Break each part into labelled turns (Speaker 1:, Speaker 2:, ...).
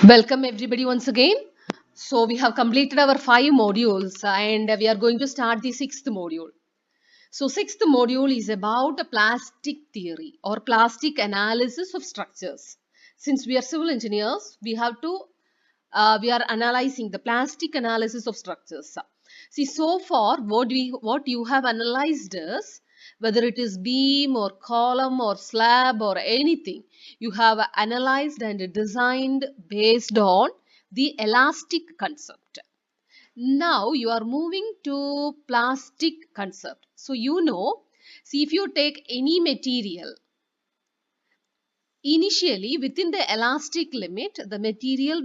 Speaker 1: Welcome everybody once again. So we have completed our 5 modules and we are going to start the 6th module. So 6th module is about plastic theory or plastic analysis of structures. Since we are civil engineers, we are analyzing the plastic analysis of structures. See, so far what you have analyzed is whether it is beam or column or slab or anything, you have analyzed and designed based on the elastic concept. Now you are moving to plastic concept. So see, if you take any material, initially within the elastic limit, the material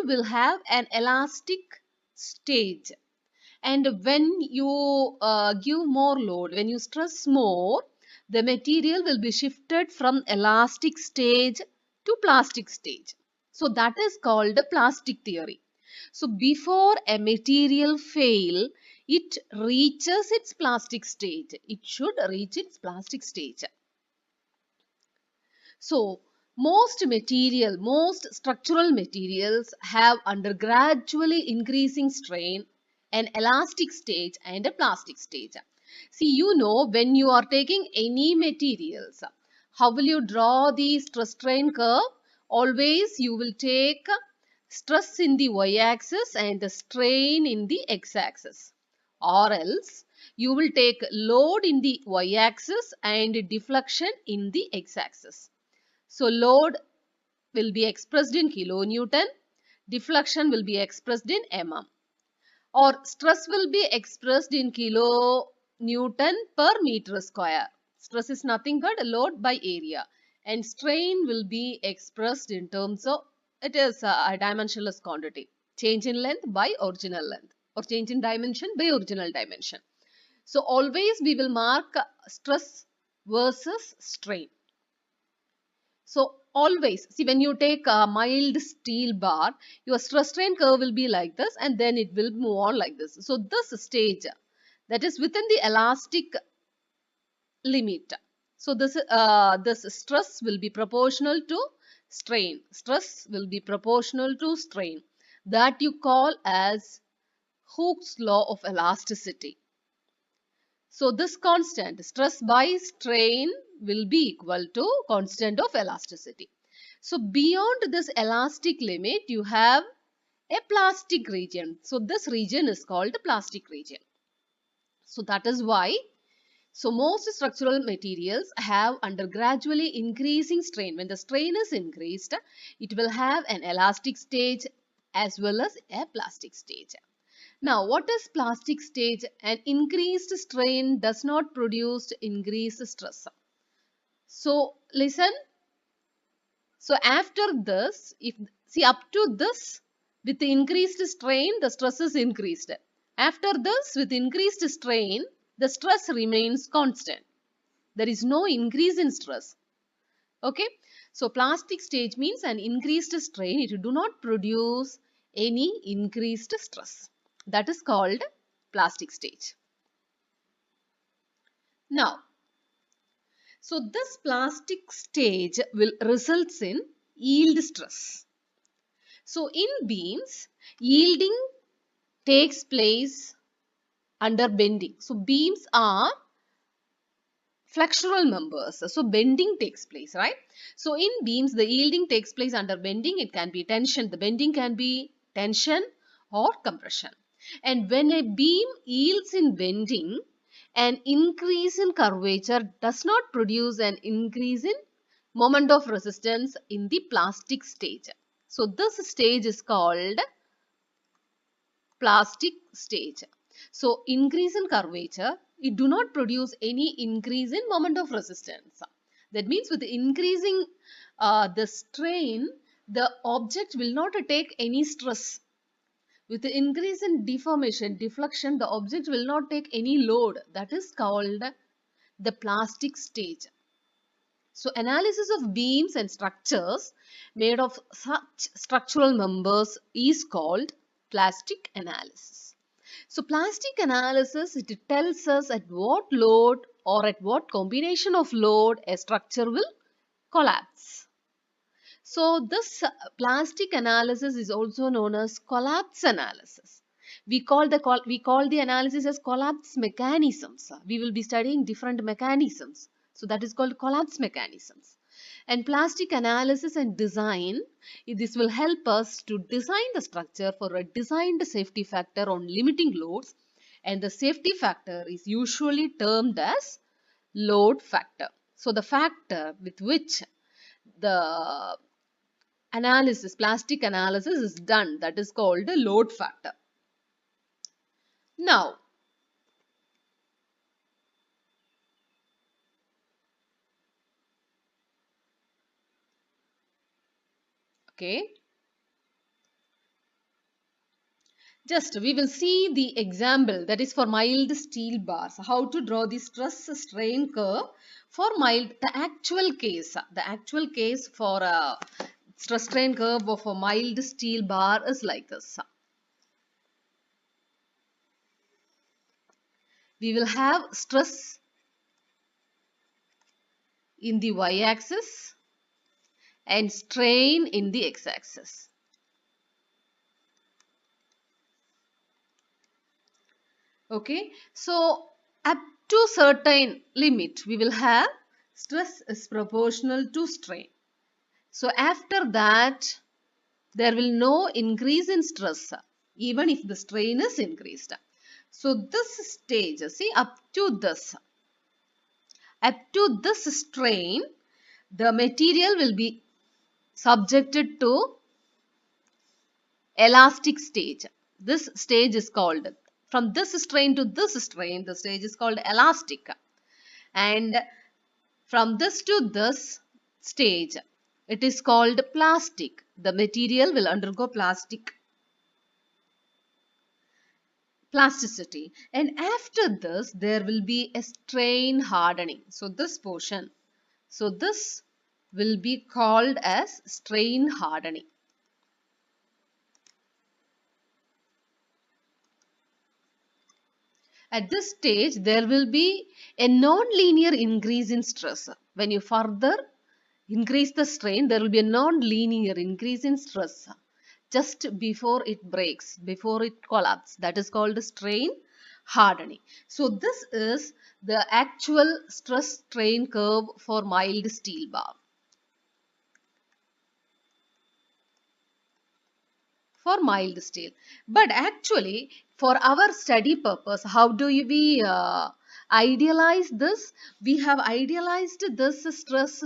Speaker 1: will have an elastic stage, and when you give more load, when you stress more, the material will be shifted from elastic stage to plastic stage. So that is called the plastic theory. So before a material fail, it reaches its plastic stage. It should reach its plastic stage. So most structural materials have under gradually increasing strain an elastic stage and a plastic stage. See, when you are taking any materials, how will you draw the stress strain curve? Always you will take stress in the y-axis and the strain in the x-axis, or else you will take load in the y-axis and deflection in the x-axis. So load will be expressed in kilonewton, deflection will be expressed in mm, or stress will be expressed in kilonewton per meter square. Stress is nothing but load by area, and strain will be expressed in terms of, it is a dimensionless quantity, change in length by original length, or change in dimension by original dimension. So always we will mark stress versus strain. So always, see, when you take a mild steel bar, your stress strain curve will be like this, and then it will move on like this. So this stage, that is within the elastic limit. So this stress will be proportional to strain. Stress will be proportional to strain. That you call as Hooke's law of elasticity. So this constant, stress by strain, will be equal to constant of elasticity. So beyond this elastic limit, you have a plastic region. So this region is called the plastic region. So that is why, so most structural materials have under gradually increasing strain. When the strain is increased, it will have an elastic stage as well as a plastic stage. Now, what is plastic stage? An increased strain does not produce increased stress. So, listen. So, after this, up to this, with the increased strain, the stress is increased. After this, with increased strain, the stress remains constant. There is no increase in stress. Okay. So, plastic stage means an increased strain. It do not produce any increased stress. That is called plastic stage. Now, so this plastic stage will results in yield stress. So in beams, yielding takes place under bending. So beams are flexural members. So bending takes place, right? So in beams, the yielding takes place under bending. It can be tension. The bending can be tension or compression. And when a beam yields in bending, an increase in curvature does not produce an increase in moment of resistance in the plastic stage. So this stage is called plastic stage. So increase in curvature, it do not produce any increase in moment of resistance. That means with increasing the strain, the object will not take any stress. With the increase in deflection, the object will not take any load. That is called the plastic stage. So analysis of beams and structures made of such structural members is called plastic analysis. So plastic analysis, it tells us at what load or at what combination of load a structure will collapse. So this plastic analysis is also known as collapse analysis. We call the analysis as collapse mechanisms. We will be studying different mechanisms. So that is called collapse mechanisms. And plastic analysis and design, this will help us to design the structure for a designed safety factor on limiting loads, and the safety factor is usually termed as load factor. So the factor with which the plastic analysis is done, that is called the load factor. Now, okay, just we will see the example, that is for mild steel bars, how to draw the stress strain curve for mild, the actual case for a stress strain curve of a mild steel bar is like this. We will have stress in the y-axis and strain in the x-axis. Okay, so up to certain limit we will have stress is proportional to strain. So after that there will no increase in stress even if the strain is increased. So this stage, see, up to this strain, the material will be subjected to elastic stage. This stage is called, from this strain to this strain, the stage is called elastic. And from this to this stage, it is called plastic. The material will undergo plasticity. And after this, there will be a strain hardening. So this portion, so this will be called as strain hardening. At this stage, there will be a non-linear increase in stress. When you further increase the strain, there will be a non-linear increase in stress just before it breaks, before it collapses. That is called strain hardening. So this is the actual stress strain curve for mild steel bar. For mild steel. But actually, for our study purpose, how do we idealize this? We have idealized this stress.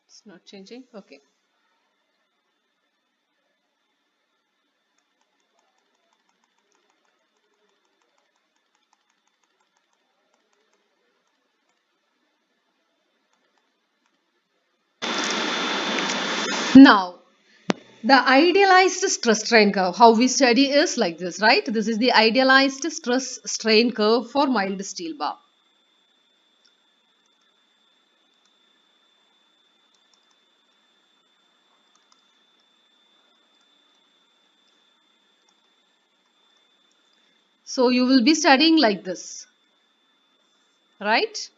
Speaker 1: It's not changing. Okay. Now, the idealized stress strain curve, how we study is like this, right? This is the idealized stress strain curve for mild steel bar. So you will be studying like this, right?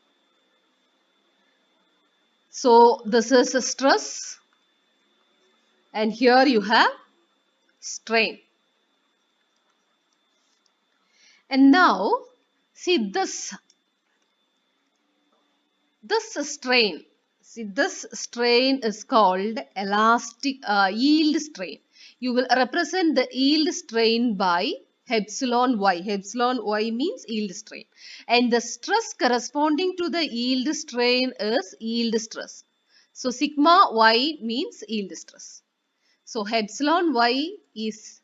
Speaker 1: So this is a stress and here you have strain. And now see this strain is called elastic yield strain. You will represent the yield strain by epsilon y. Epsilon y means yield strain, and the stress corresponding to the yield strain is yield stress. So sigma y means yield stress. So epsilon y is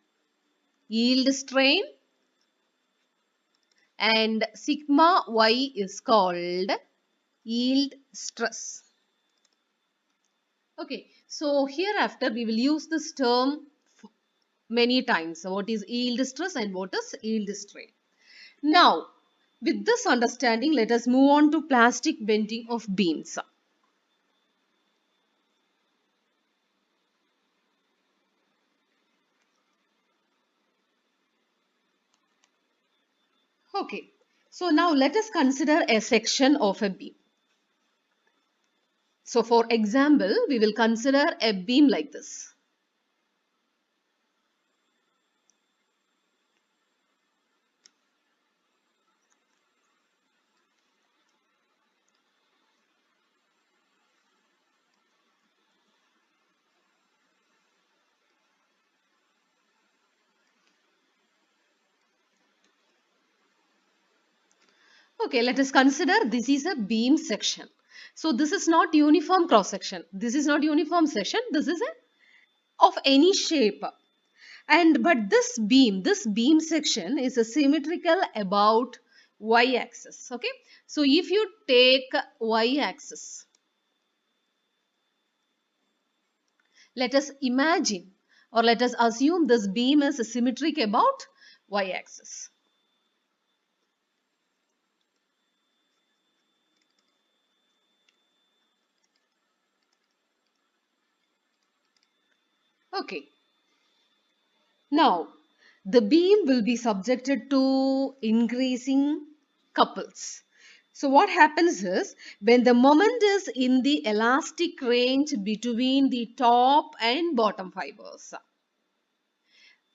Speaker 1: yield strain and sigma y is called yield stress. Okay, so hereafter we will use this term many times. So what is yield stress and what is yield strain? Now, with this understanding, let us move on to plastic bending of beams. Okay, so now let us consider a section of a beam. So for example, we will consider a beam like this. Okay, let us consider this is a beam section. So this is not uniform cross section. This is not uniform section. This is a of any shape. And but this beam section is a symmetrical about y axis. Okay, so if you take y axis, let us imagine or let us assume this beam is symmetric about y axis. Okay, now the beam will be subjected to increasing couples. So what happens is when the moment is in the elastic range between the top and bottom fibers,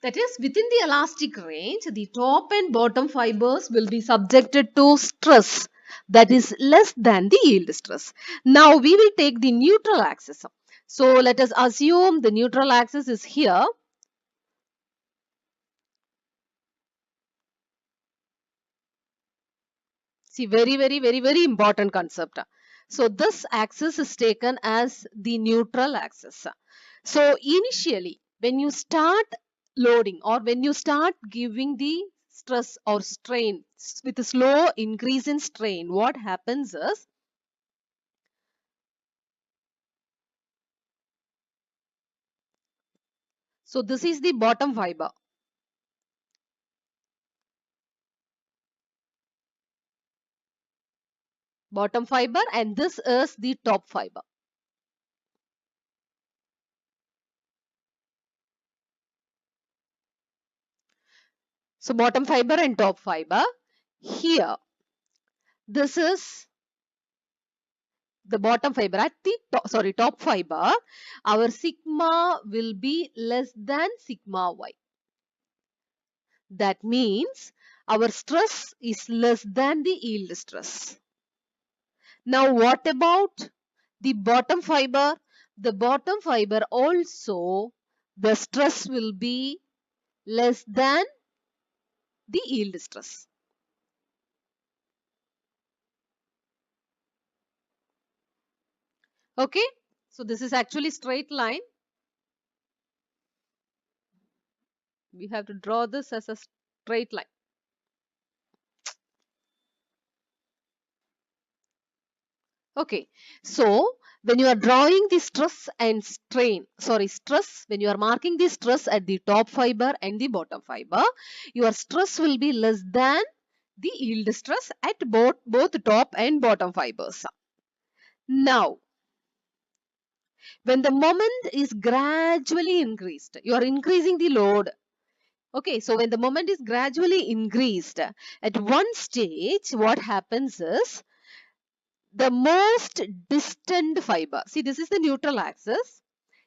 Speaker 1: that is within the elastic range, the top and bottom fibers will be subjected to stress that is less than the yield stress. Now we will take the neutral axis. So let us assume the neutral axis is here. See, very important concept. So this axis is taken as the neutral axis. So initially, when you start loading or when you start giving the stress or strain with a slow increase in strain, what happens is, so this is the bottom fiber. Bottom fiber and this is the top fiber. So bottom fiber and top fiber. Here, this is the bottom fiber at the top fiber, our sigma will be less than sigma y. That means our stress is less than the yield stress. Now what about the bottom fiber? The bottom fiber also, the stress will be less than the yield stress. Okay, so this is actually straight line. We have to draw this as a straight line. Okay, so when you are drawing the stress and strain, when you are marking the stress at the top fiber and the bottom fiber, your stress will be less than the yield stress at both top and bottom fibers. Now, when the moment is gradually increased, you are increasing the load. Okay, so when the moment is gradually increased, at one stage, what happens is, the most distant fiber, see this is the neutral axis,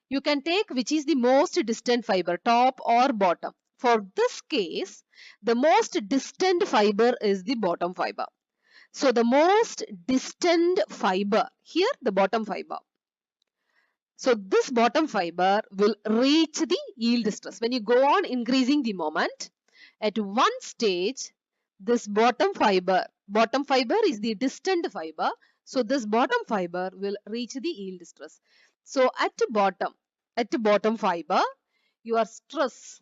Speaker 1: you can take which is the most distant fiber, top or bottom. For this case, the most distant fiber is the bottom fiber. So the most distant fiber, here the bottom fiber. So this bottom fiber will reach the yield stress. When you go on increasing the moment, at one stage, this bottom fiber is the distant fiber. So this bottom fiber will reach the yield stress. So at the bottom fiber, your stress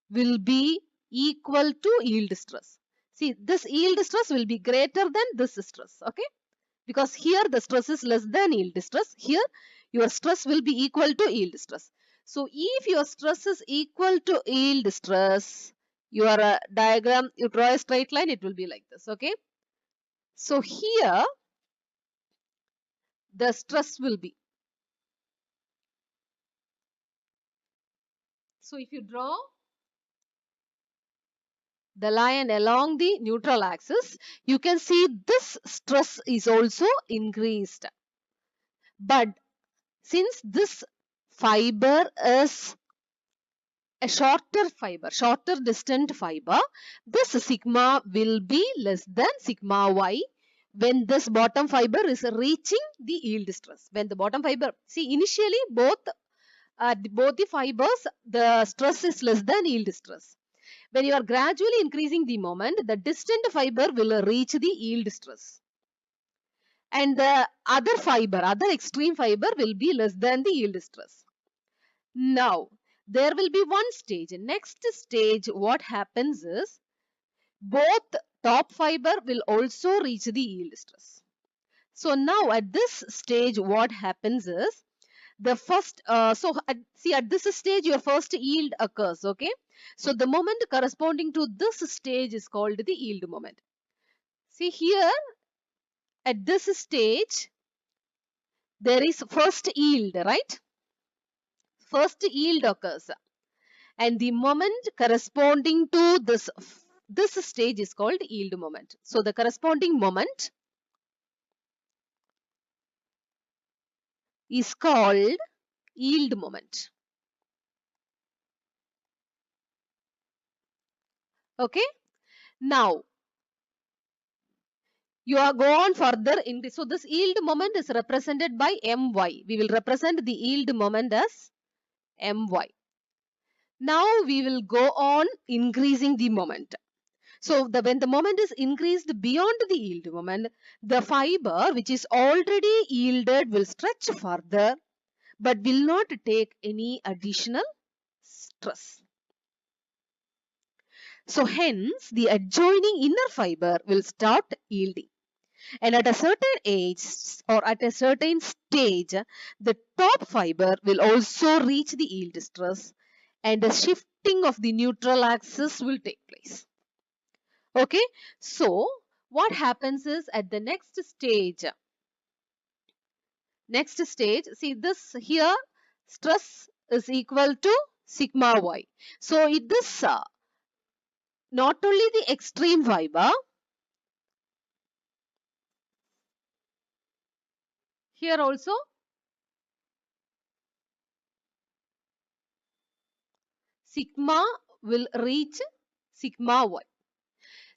Speaker 1: will be equal to yield stress. See, this yield stress will be greater than this stress. Okay, because here the stress is less than yield stress. Here your stress will be equal to yield stress. So if your stress is equal to yield stress, your diagram, you draw a straight line, it will be like this. Okay, so here the stress will be, so if you draw the line along the neutral axis, you can see this stress is also increased. But since this fiber is a shorter distant fiber, this sigma will be less than sigma y when this bottom fiber is reaching the yield stress. When the bottom fiber, see initially both the fibers, the stress is less than yield stress. When you are gradually increasing the moment, the distant fiber will reach the yield stress. And the other extreme fiber will be less than the yield stress. Now, there will be one stage. Next stage, what happens is, both top fiber will also reach the yield stress. So now at this stage, what happens is, the first, see at this stage, your first yield occurs, okay? So the moment corresponding to this stage is called the yield moment. See here, at this stage, there is first yield, right? First yield occurs. And the moment corresponding to this stage is called yield moment. So the corresponding moment is called yield moment. Okay. Now you are go on further in this. So this yield moment is represented by my. We will represent the yield moment as my. Now we will go on increasing the moment. So when the moment is increased beyond the yield moment, the fiber which is already yielded will stretch further but will not take any additional stress. So hence the adjoining inner fiber will start yielding. And at a certain age or at a certain stage, the top fiber will also reach the yield stress and the shifting of the neutral axis will take place. Okay, so what happens is at the next stage, see this here, stress is equal to sigma y. So this not only the extreme fiber, here also sigma will reach sigma y.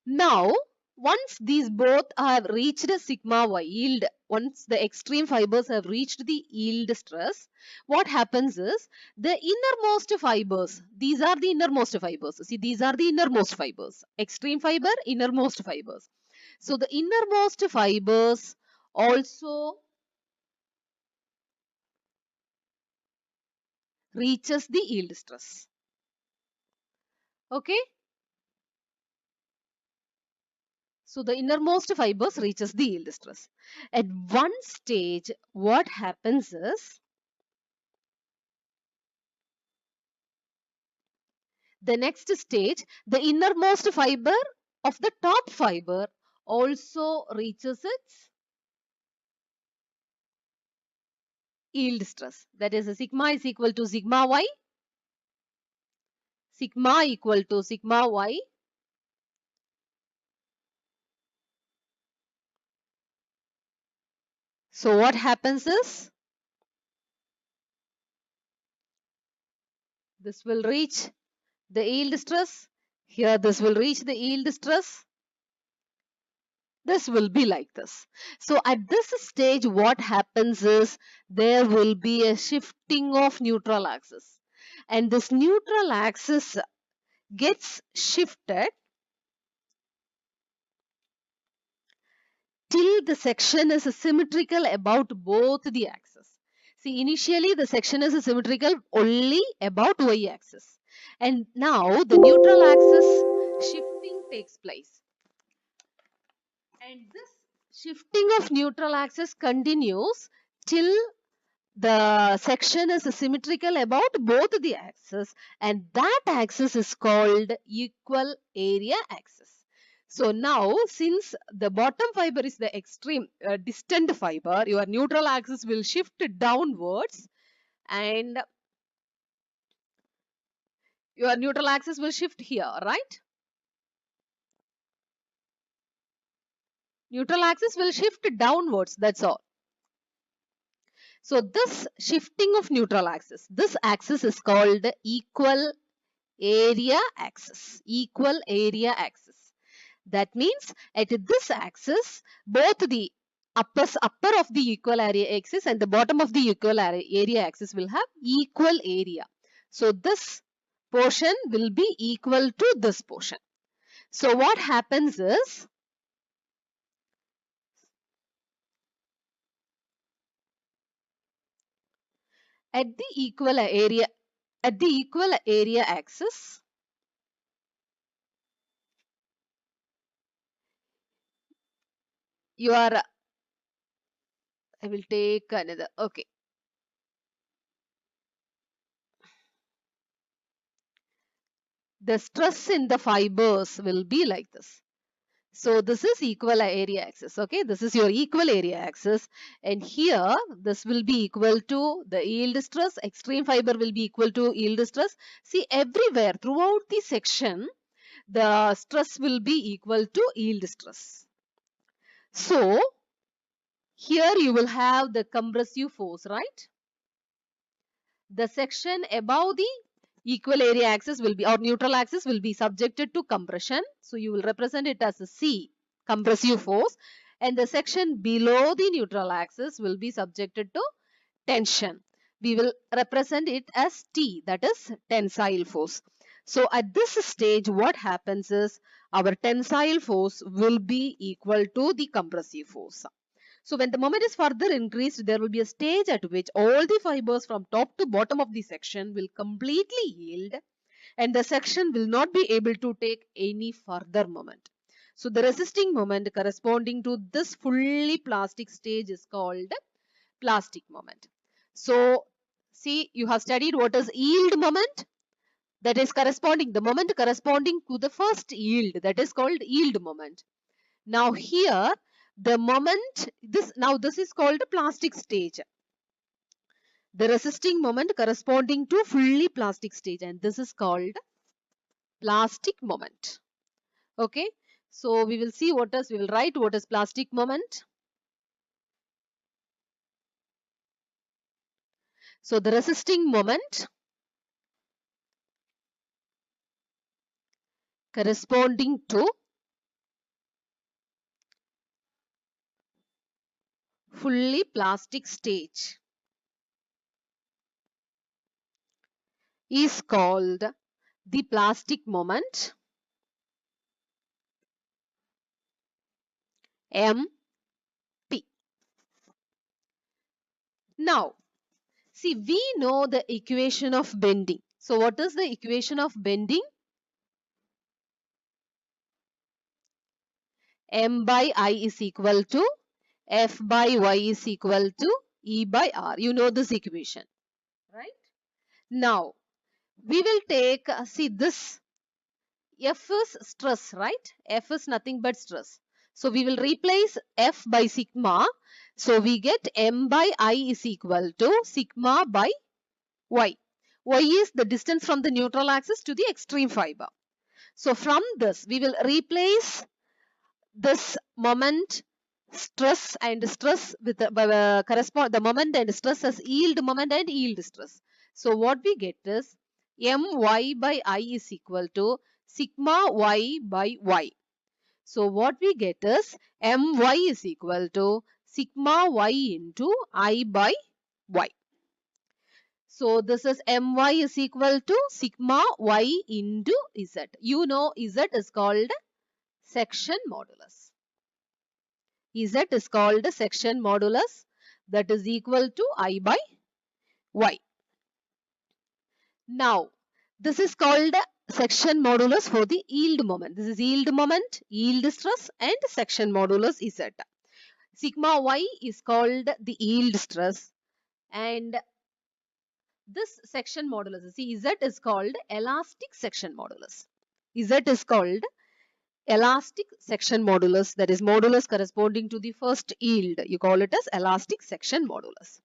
Speaker 1: Now, once these both have reached sigma y yield, once the extreme fibers have reached the yield stress, what happens is the innermost fibers, these are the innermost fibers. See, these are the innermost fibers. Extreme fiber, innermost fibers. So, the innermost fibers also reaches the yield stress. Okay. So the innermost fibers reaches the yield stress. At one stage, what happens is the next stage, the innermost fiber of the top fiber also reaches its yield stress. That is, sigma is equal to sigma y, sigma equal to sigma y. So what happens is this will reach the yield stress. Here this will reach the yield stress. This will be like this. So at this stage, what happens is there will be a shifting of neutral axis. And this neutral axis gets shifted till the section is symmetrical about both the axes. See, initially the section is symmetrical only about y axis. And now the neutral axis shifting takes place. And this shifting of neutral axis continues till the section is symmetrical about both the axes, and that axis is called equal area axis. So now, since the bottom fiber is the extreme distant fiber, your neutral axis will shift downwards and your neutral axis will shift here, right? Neutral axis will shift downwards, that's all. So this shifting of neutral axis, this axis is called equal area axis. Equal area axis. That means at this axis, both the upper of the equal area axis and the bottom of the equal area axis will have equal area. So this portion will be equal to this portion. So what happens is, at the equal area axis, you are, I will take another, okay. The stress in the fibers will be like this. So this is equal area axis, okay. This is your equal area axis, and here this will be equal to the yield stress. Extreme fiber will be equal to yield stress. See, everywhere throughout the section, the stress will be equal to yield stress. So here you will have the compressive force, right? The section above the equal area axis will be, or neutral axis will be subjected to compression. So you will represent it as a C, compressive force, and the section below the neutral axis will be subjected to tension. We will represent it as T, that is tensile force. So at this stage, what happens is our tensile force will be equal to the compressive force. So when the moment is further increased, there will be a stage at which all the fibers from top to bottom of the section will completely yield, and the section will not be able to take any further moment. So the resisting moment corresponding to this fully plastic stage is called plastic moment. So see, you have studied what is yield moment. That is corresponding, the moment corresponding to the first yield, that is called yield moment. Now here, the moment, this is called plastic stage. The resisting moment corresponding to fully plastic stage, and this is called plastic moment. Okay. So we will see we will write what is plastic moment. So the resisting moment corresponding to fully plastic stage is called the plastic moment, MP. Now, see, we know the equation of bending. So what is the equation of bending? M by I is equal to F by Y is equal to E by R. You know this equation, right? Now, we will take, see this, F is stress, right? F is nothing but stress. So we will replace F by sigma. So we get M by I is equal to sigma by Y. Y is the distance from the neutral axis to the extreme fiber. So from this, we will replace this moment, stress and stress with correspond the moment and stress as yield moment and yield stress. So what we get is My by I is equal to sigma Y by Y. So what we get is My is equal to sigma Y into I by Y. So this is My is equal to sigma Y into Z. You know Z is called section modulus. Z is called section modulus, that is equal to I by Y. Now, this is called section modulus for the yield moment. This is yield moment, yield stress and section modulus Z. Sigma Y is called the yield stress, and this section modulus, see, Z is called elastic section modulus. Z is called elastic section modulus, that is modulus corresponding to the first yield. You call it as elastic section modulus.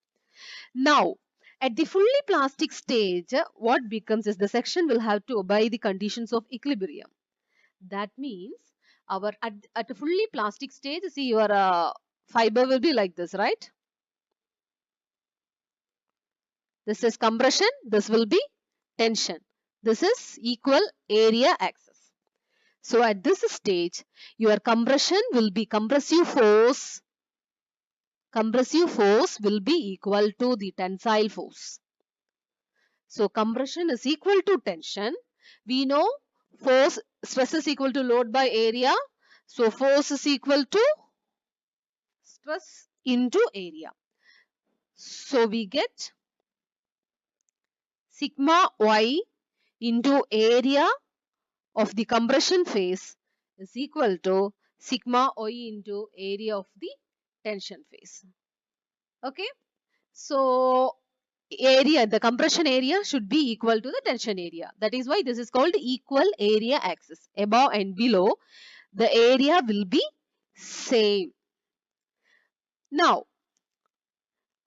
Speaker 1: Now, at the fully plastic stage, what becomes is the section will have to obey the conditions of equilibrium. That means Our at a fully plastic stage, see your fiber will be like this, right? This is compression, this will be tension. This is equal area axis. So at this stage, your compression will be compressive force will be equal to the tensile force. So compression is equal to tension. We know force, stress is equal to load by area. So force is equal to stress into area. So we get sigma y into area of the compression phase is equal to sigma y into area of the tension phase. Okay. So area, the compression area should be equal to the tension area. That is why this is called equal area axis. Above and below, the area will be same. Now,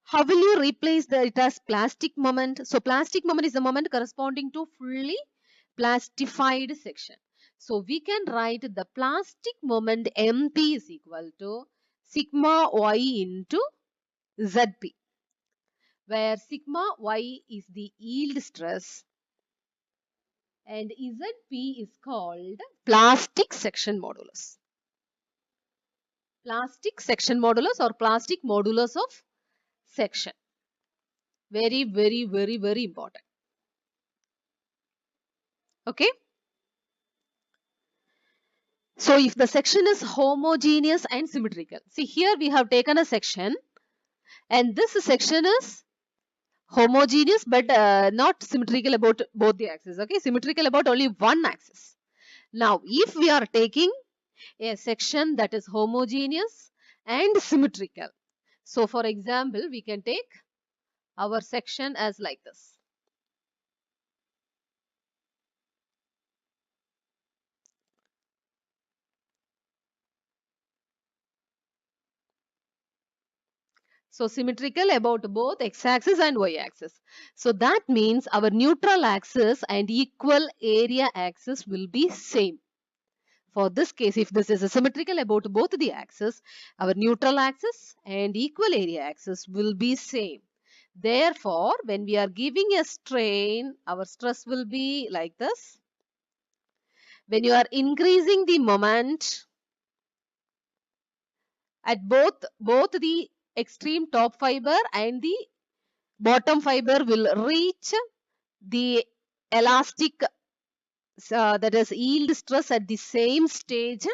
Speaker 1: how will you replace it as plastic moment? So plastic moment is the moment corresponding to fully plastified section. So we can write the plastic moment MP is equal to sigma y into ZP, where sigma y is the yield stress and ZP is called plastic section modulus. Plastic section modulus or plastic modulus of section. Very, very, very, very important. Okay. So if the section is homogeneous and symmetrical. See, here we have taken a section and this section is homogeneous but not symmetrical about both the axes. Okay, symmetrical about only one axis. Now, if we are taking a section that is homogeneous and symmetrical. So, for example, we can take our section as like this. So, symmetrical about both x-axis and y-axis. So, that means our neutral axis and equal area axis will be same. For this case, if this is symmetrical about both the axes, our neutral axis and equal area axis will be same. Therefore, when we are giving a strain, our stress will be like this. When you are increasing the moment at both the extreme top fiber and the bottom fiber will reach the elastic, that is yield stress at the same stage.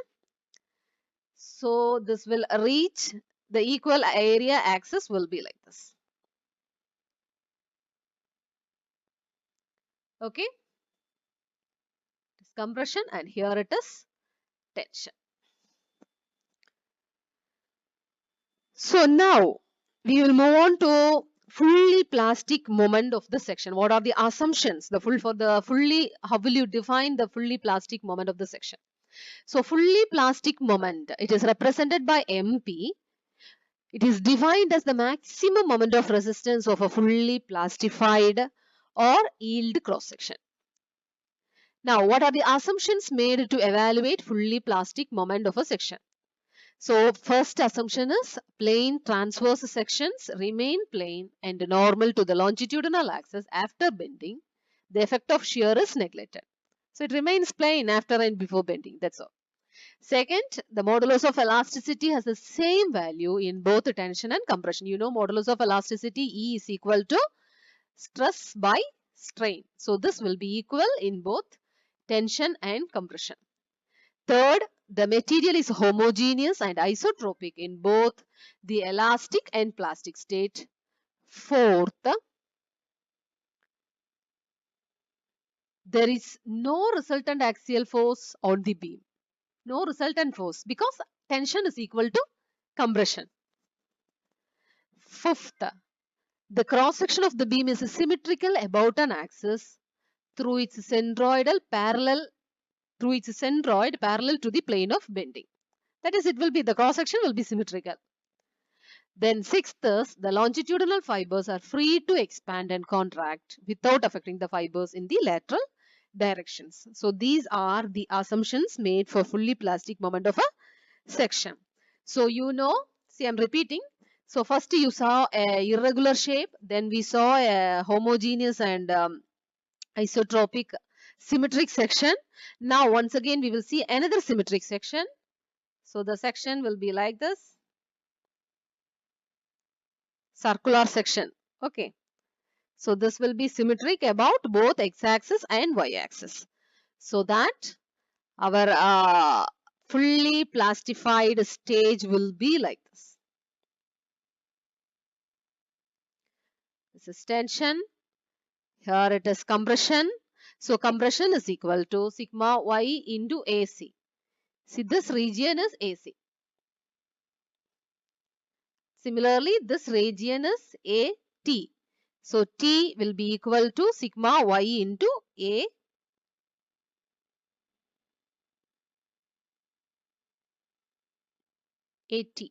Speaker 1: So this will reach the equal area axis will be like this. Okay. It is compression and here it is tension. So now we will move on to fully plastic moment of the section. What are the assumptions? How will you define the fully plastic moment of the section? So fully plastic moment, it is represented by MP. It is defined as the maximum moment of resistance of a fully plastified or yield cross section. Now, what are the assumptions made to evaluate fully plastic moment of a section? So, first assumption is plane transverse sections remain plane and normal to the longitudinal axis after bending. The effect of shear is neglected. So, it remains plane after and before bending. That's all. Second, the modulus of elasticity has the same value in both tension and compression. You know, modulus of elasticity E is equal to stress by strain. So, this will be equal in both tension and compression. Third, the material is homogeneous and isotropic in both the elastic and plastic state. Fourth, there is no resultant axial force on the beam. No resultant force because tension is equal to compression. Fifth, the cross section of the beam is symmetrical about an axis through its centroid parallel to the plane of bending. That is, it will be the cross section will be symmetrical. Then sixth is the longitudinal fibers are free to expand and contract without affecting the fibers in the lateral directions. So these are the assumptions made for fully plastic moment of a section. So you know, see I'm repeating. So first you saw a irregular shape, then we saw a homogeneous and isotropic symmetric section. Now once again we will see another symmetric section. So the section will be like this, circular section. Okay. So this will be symmetric about both x-axis and y-axis. So that our fully plastified stage will be like this. This is tension. Here it is compression. So compression is equal to sigma y into AC. See, this region is AC. Similarly, this region is AT. So T will be equal to sigma y into AT.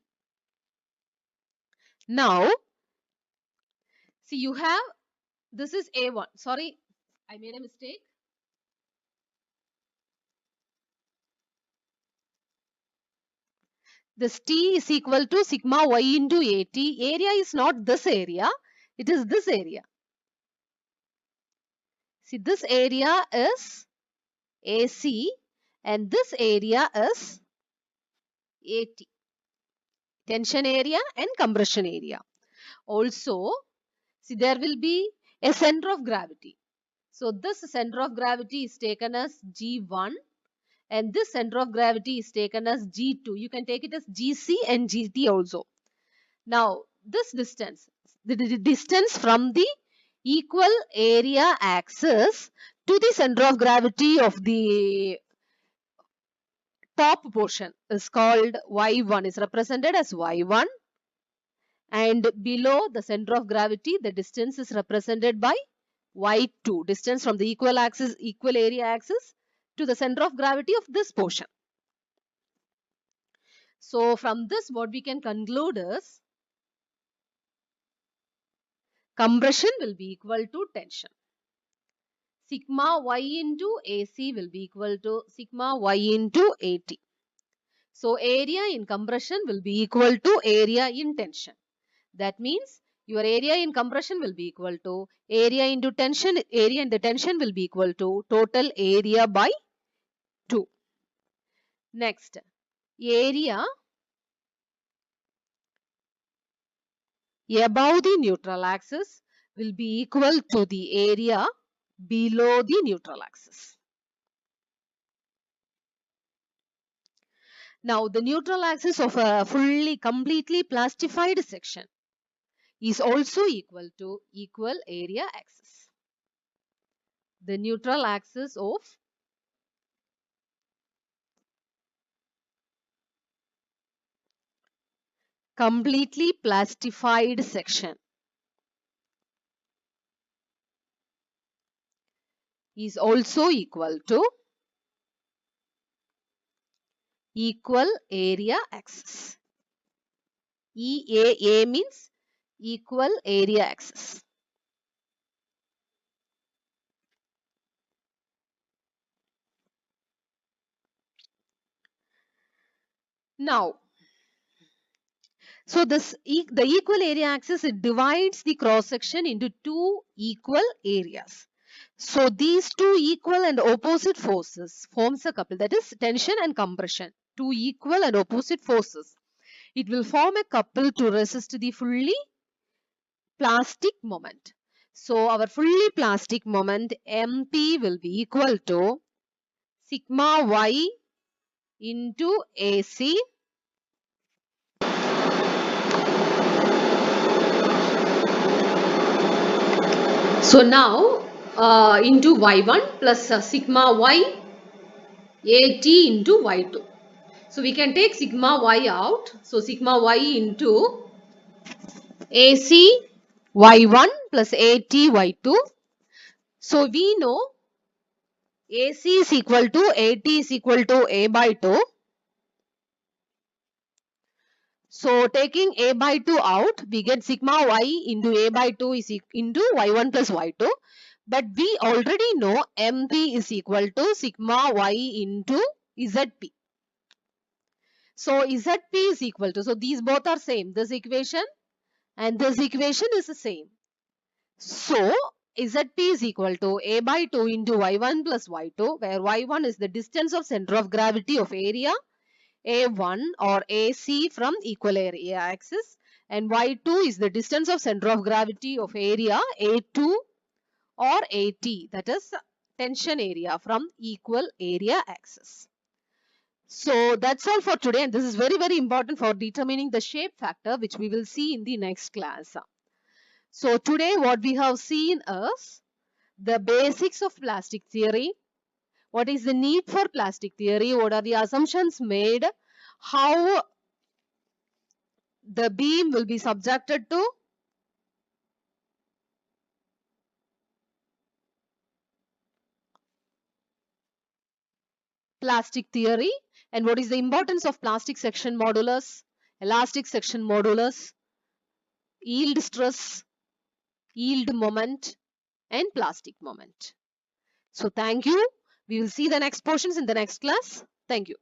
Speaker 1: Now, see you have, this is A1. Sorry, I made a mistake. This T is equal to sigma y into AT. Area is not this area, it is this area. See, this area is AC and this area is AT. Tension area and compression area. Also, see there will be a center of gravity. So this center of gravity is taken as G1 and this center of gravity is taken as G2. You can take it as GC and GT also. Now this distance, the distance from the equal area axis to the center of gravity of the top portion is called Y1, is represented as Y1, and below the center of gravity the distance is represented by Y2, distance from the equal area axis to the center of gravity of this portion. So from this what we can conclude is compression will be equal to tension. Sigma y into AC will be equal to sigma y into AT. So area in compression will be equal to area in tension. That means your area in compression will be equal to area into tension. Area in the tension will be equal to total area by 2. Next, area above the neutral axis will be equal to the area below the neutral axis. Now, the neutral axis of a completely plastified section is also equal to equal area axis. The neutral axis of completely plastified section is also equal to equal area axis. EAA means equal area axis. Now, so the equal area axis, it divides the cross section into two equal areas. So these two equal and opposite forces forms a couple, that is tension and compression. Two equal and opposite forces. It will form a couple to resist the fully plastic moment. So our fully plastic moment MP will be equal to sigma y into AC So now into y1 plus sigma y at into y2. So we can take sigma y out. So sigma y into AC y1 plus at y2. So we know AC is equal to AT is equal to A by 2. So taking A by 2 out, we get sigma y into A by 2 is into y1 plus y2. But we already know MP is equal to sigma y into ZP. So ZP is equal to, so these both are same. This equation and this equation is the same. So ZP is equal to A by 2 into Y1 plus Y2, where Y1 is the distance of center of gravity of area A1 or AC from equal area axis, and Y2 is the distance of center of gravity of area A2 or AT, that is tension area from equal area axis. So that's all for today, and this is very, very important for determining the shape factor, which we will see in the next class. So today what we have seen is the basics of plastic theory. What is the need for plastic theory? What are the assumptions made? How the beam will be subjected to plastic theory, and what is the importance of plastic section modulus, elastic section modulus, yield stress, yield moment, and plastic moment. So thank you. We will see the next portions in the next class. Thank you.